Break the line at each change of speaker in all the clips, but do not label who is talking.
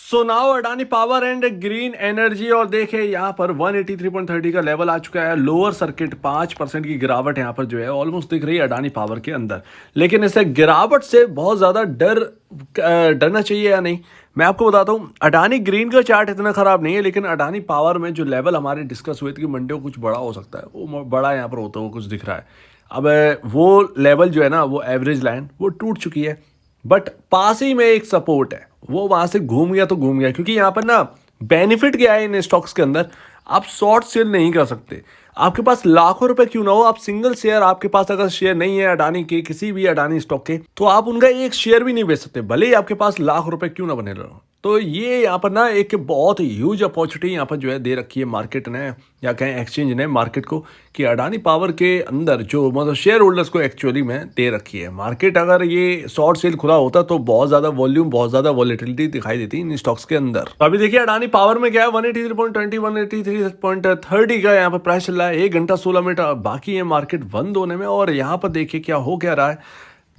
So now Adani power and green energy और देखे यहाँ पर 183.30 का लेवल आ चुका है। लोअर सर्किट 5% की गिरावट यहाँ पर जो है ऑलमोस्ट दिख रही है अडानी पावर के अंदर। लेकिन इसे गिरावट से बहुत ज़्यादा डरना चाहिए या नहीं, मैं आपको बताता हूँ। अडानी ग्रीन का चार्ट इतना खराब नहीं है, लेकिन अडानी पावर में जो लेवल हमारे डिस्कस हुए थे कि मंडे को कुछ बड़ा हो सकता है, वो बड़ा यहाँ पर होता हुआ कुछ दिख रहा है। अब वो लेवल जो है ना, वो एवरेज लाइन वो टूट चुकी है, बट पास ही में एक सपोर्ट है, वो वहां से घूम गया तो घूम गया। क्योंकि यहाँ पर ना बेनिफिट क्या है इन स्टॉक्स के अंदर, आप शॉर्ट सेल नहीं कर सकते। आपके पास लाखों रुपए क्यों ना हो, आप सिंगल शेयर, आपके पास अगर शेयर नहीं है अडानी के, किसी भी अडानी स्टॉक के, तो आप उनका एक शेयर भी नहीं बेच सकते, भले ही आपके पास लाख रुपए क्यों ना बने रहो। तो ये यहाँ पर ना एक बहुत ह्यूज अपॉर्चुनिटी यहाँ पर जो है दे रखी है मार्केट ने, या कहें एक्सचेंज ने मार्केट को, कि अडानी पावर के अंदर जो मतलब शेयर होल्डर्स को एक्चुअली में दे रखी है मार्केट। अगर ये शॉर्ट सेल खुला होता तो बहुत ज़्यादा वॉल्यूम, बहुत ज़्यादा वॉलेटिलिटी दिखाई देती इन स्टॉक्स के अंदर। तो अभी देखिए अडानी पावर में क्या है, 183.20 183.30 का यहाँ पर प्राइस चल रहा है। 1 घंटा 16 मिनट बाकी है मार्केट बंद होने में। और यहाँ पर देखिए क्या हो क्या रहा है।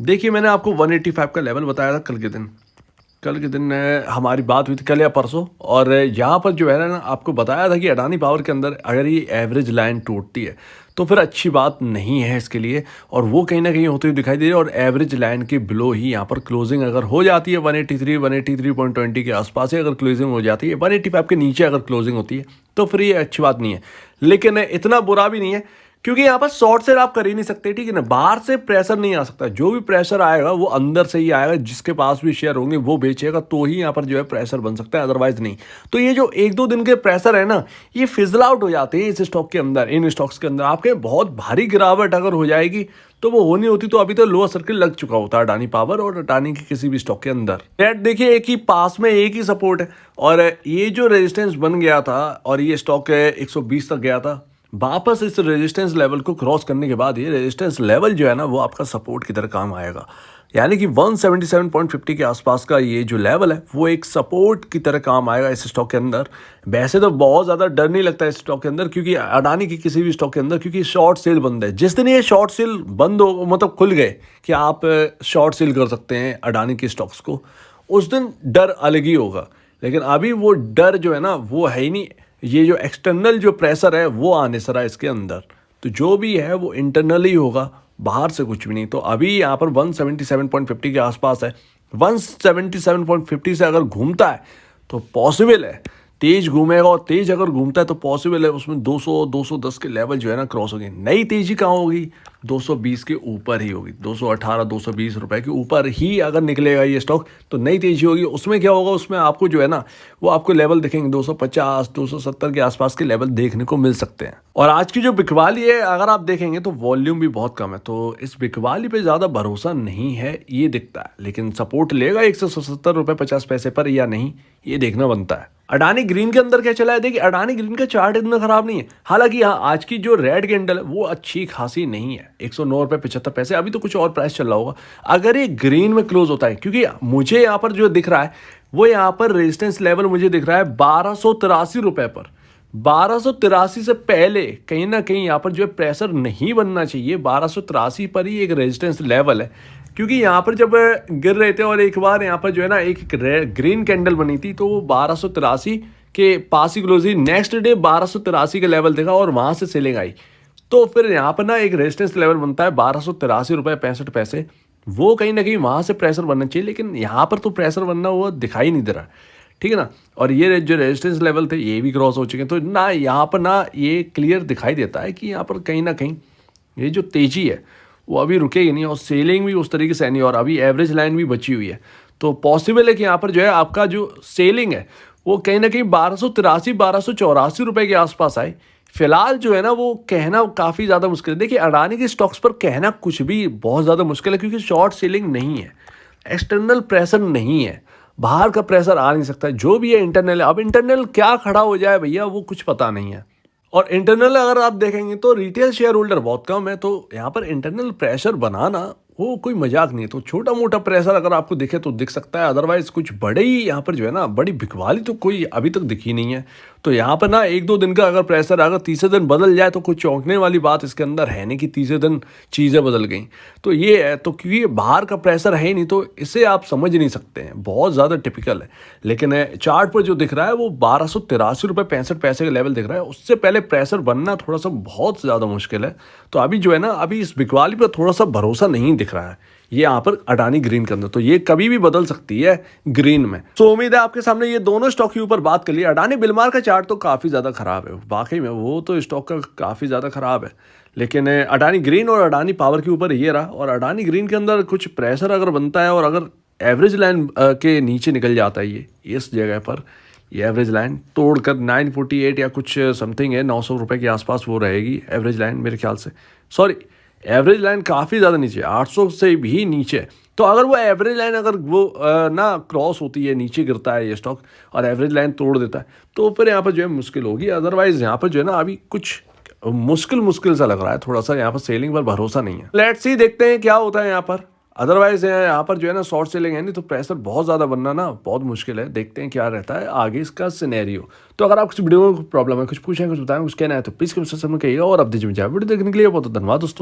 देखिए मैंने आपको 185 का लेवल बताया था कल के दिन हमारी बात हुई थी, कल या परसों। और यहाँ पर जो है ना, आपको बताया था कि अडानी पावर के अंदर अगर ये एवरेज लाइन टूटती है तो फिर अच्छी बात नहीं है इसके लिए, और वो कहीं ना कहीं होती हुई दिखाई दे रही है। और एवरेज लाइन के बिलो ही यहाँ पर क्लोजिंग अगर हो जाती है 183.20 के आसपास ही अगर क्लोजिंग हो जाती है, 185 के नीचे अगर क्लोजिंग होती है तो फिर ये अच्छी बात नहीं है। लेकिन इतना बुरा भी नहीं है, क्योंकि यहाँ पर शॉर्ट सेल आप कर ही नहीं सकते, ठीक है ना। बाहर से प्रेशर नहीं आ सकता, जो भी प्रेशर आएगा वो अंदर से ही आएगा। जिसके पास भी शेयर होंगे वो बेचेगा, तो ही यहाँ पर जो है प्रेशर बन सकता है, अदरवाइज नहीं। तो ये जो 1-2 दिन के प्रेशर है ना, ये फिजल आउट हो जाते हैं इस स्टॉक के अंदर, इन स्टॉक्स के अंदर। आपके बहुत भारी गिरावट अगर हो जाएगी तो वो होनी होती तो अभी तो लोअर सर्किट लग चुका होता है अडानी पावर और अडानी के किसी भी स्टॉक के अंदर। रेट देखिए एक ही पास में एक ही सपोर्ट है, और ये जो रेजिस्टेंस बन गया था और ये स्टॉक 120 तक गया था, वापस इस रेजिस्टेंस लेवल को क्रॉस करने के बाद ये रेजिस्टेंस लेवल जो है ना, वो आपका सपोर्ट की तरह काम आएगा। यानी कि 177.50 के आसपास का ये जो लेवल है वो एक सपोर्ट की तरह काम आएगा इस स्टॉक के अंदर। वैसे तो बहुत ज़्यादा डर नहीं लगता इस स्टॉक के अंदर, क्योंकि अडानी की किसी भी स्टॉक के अंदर, क्योंकि शॉर्ट सेल बंद है। जिस दिन ये शॉर्ट सेल बंद हो, मतलब खुल गए कि आप शॉर्ट सेल कर सकते हैं अडानी के स्टॉक्स को, उस दिन डर अलग ही होगा। लेकिन अभी वो डर जो है ना, वो है ही नहीं। ये जो एक्सटर्नल जो प्रेशर है वो आने सरा इसके अंदर, तो जो भी है वो इंटरनल ही होगा, बाहर से कुछ भी नहीं। तो अभी यहाँ पर 177.50 के आसपास है। 177.50 से अगर घूमता है तो पॉसिबल है, तेज घूमेगा, और तेज अगर घूमता है तो पॉसिबल है उसमें 200-210 के लेवल जो है ना क्रॉस होगी। नई तेजी कहाँ होगी, 220 के ऊपर ही होगी। 218-220 रुपए के ऊपर ही अगर निकलेगा ये स्टॉक तो नई तेजी होगी। उसमें क्या होगा, उसमें आपको जो है ना, वो आपको लेवल दिखेंगे 250-270 के आसपास के लेवल देखने को मिल सकते हैं। और आज की जो बिकवाली है अगर आप देखेंगे तो वॉल्यूम भी बहुत कम है, तो इस बिकवाली पे ज़्यादा भरोसा नहीं है, ये दिखता है। लेकिन सपोर्ट लेगा 177 रुपये 50 पैसे पर या नहीं, ये देखना बनता है। अडानी ग्रीन के अंदर क्या चला है, देखिए अडानी ग्रीन का चार्ट इतना खराब नहीं है। हालांकि हाँ, आज की जो रेड कैंडल है वो अच्छी खासी नहीं है, 109 रुपये 75 पैसे। अभी तो कुछ और प्राइस चल रहा होगा अगर ये ग्रीन में क्लोज होता है, क्योंकि मुझे यहाँ पर जो दिख रहा है वो यहाँ पर रेजिस्टेंस लेवल मुझे दिख रहा है 1283 रुपये पर। 1283 से पहले कहीं ना कहीं यहाँ पर जो है प्रेशर नहीं बनना चाहिए। 1283 पर ही एक रेजिस्टेंस लेवल है, क्योंकि यहाँ पर जब गिर रहे थे और एक बार यहाँ पर जो है ना एक ग्रीन कैंडल बनी थी, तो वो 1283 के पास ही क्लोज हुई। नेक्स्ट डे 1283 का लेवल देखा और वहाँ से सेलिंग आई। तो फिर यहाँ पर ना एक रेजिस्टेंस लेवल बनता है 1283 रुपये 65 पैसे, वो कहीं ना कहीं वहाँ से प्रेशर बनना चाहिए। लेकिन यहाँ पर तो प्रेशर बनना हुआ दिखाई नहीं दे रहा, ठीक है ना। और ये जो रेजिस्टेंस लेवल थे ये भी क्रॉस हो चुके हैं, तो ना यहाँ पर ना ये क्लियर दिखाई देता है कि यहाँ पर कहीं ना कहीं ये जो तेजी है वो अभी रुकेगी नहीं, और सेलिंग भी उस तरीके से नहीं, और अभी एवरेज लाइन भी बची हुई है। तो पॉसिबल है कि यहाँ पर जो है आपका जो सेलिंग है वो कहीं ना कहीं 1283-1284 रुपये के आसपास आए। फिलहाल जो है ना वो कहना काफ़ी ज़्यादा मुश्किल है। देखिए अडानी के स्टॉक्स पर कहना कुछ भी बहुत ज़्यादा मुश्किल है, क्योंकि शॉर्ट सेलिंग नहीं है, एक्सटर्नल प्रेशर नहीं है, बाहर का प्रेशर आ नहीं सकता। जो भी है इंटरनल है। अब इंटरनल क्या खड़ा हो जाए भैया, वो कुछ पता नहीं है। और इंटरनल अगर आप देखेंगे तो रिटेल शेयर होल्डर बहुत कम है, तो यहाँ पर इंटरनल प्रेशर बनाना वो कोई मजाक नहीं है। तो छोटा मोटा प्रेशर अगर आपको दिखे तो दिख सकता है, अदरवाइज कुछ बड़े ही यहाँ पर जो है ना, बड़ी बिकवाली तो कोई अभी तक दिखी नहीं है। तो यहाँ पर ना एक दो दिन का अगर प्रेशर अगर तीसरे दिन बदल जाए तो कुछ चौंकने वाली बात इसके अंदर है नहीं कि तीसरे दिन चीज़ें बदल गई। तो ये है, तो क्योंकि ये बाहर का प्रेशर है ही नहीं तो इसे आप समझ नहीं सकते हैं, बहुत ज़्यादा टिपिकल है। लेकिन चार्ट पर जो दिख रहा है वो 1283 रुपये 65 पैसे का लेवल दिख रहा है। उससे पहले प्रेशर बनना थोड़ा सा बहुत ज़्यादा मुश्किल है। तो अभी जो है ना, अभी इस बिकवाली पर थोड़ा सा भरोसा नहीं दिख रहा है ये यहाँ पर अडानी ग्रीन के अंदर। तो ये कभी भी बदल सकती है ग्रीन में। तो उम्मीद है आपके सामने ये दोनों स्टॉक के ऊपर बात कर ली। अडानी बिलमार का चार्ट तो काफ़ी ज़्यादा खराब है, वाकई में वो तो स्टॉक का काफ़ी ज़्यादा खराब है। लेकिन अडानी ग्रीन और अडानी पावर के ऊपर ये रहा। और अडानी ग्रीन के अंदर कुछ प्रेशर अगर बनता है और अगर एवरेज लाइन के नीचे निकल जाता है ये इस जगह पर, ये एवरेज लाइन तोड़कर 948 या कुछ समथिंग है, 900 रुपये के आसपास वो रहेगी एवरेज लाइन मेरे ख्याल से। सॉरी, एवरेज लाइन काफ़ी ज़्यादा नीचे, 800 से भी नीचे। तो अगर वो एवरेज लाइन अगर वो ना क्रॉस होती है, नीचे गिरता है ये स्टॉक और एवरेज लाइन तोड़ देता है, तो फिर यहाँ पर जो है मुश्किल होगी। अदरवाइज यहाँ पर जो है ना अभी कुछ मुश्किल मुश्किल सा लग रहा है, थोड़ा सा यहाँ पर सेलिंग पर भरोसा नहीं है। लेट्स सी, देखते हैं क्या होता है यहाँ पर। अदरवाइज यहाँ पर जो है ना शॉर्ट सेलिंग है नहीं तो प्रेशर बहुत ज़्यादा बनना ना बहुत मुश्किल है। देखते हैं क्या रहता है आगे इसका सिनेरियो। तो अगर आप किसी वीडियो में प्रॉब्लम है, कुछ पूछें, कुछ बताएं, कुछ कहना है तो प्लीज़ कमेंट सेक्शन में कहिएगा। और अब दीजिए वीडियो देखने के लिए बहुत धन्यवाद दोस्तों।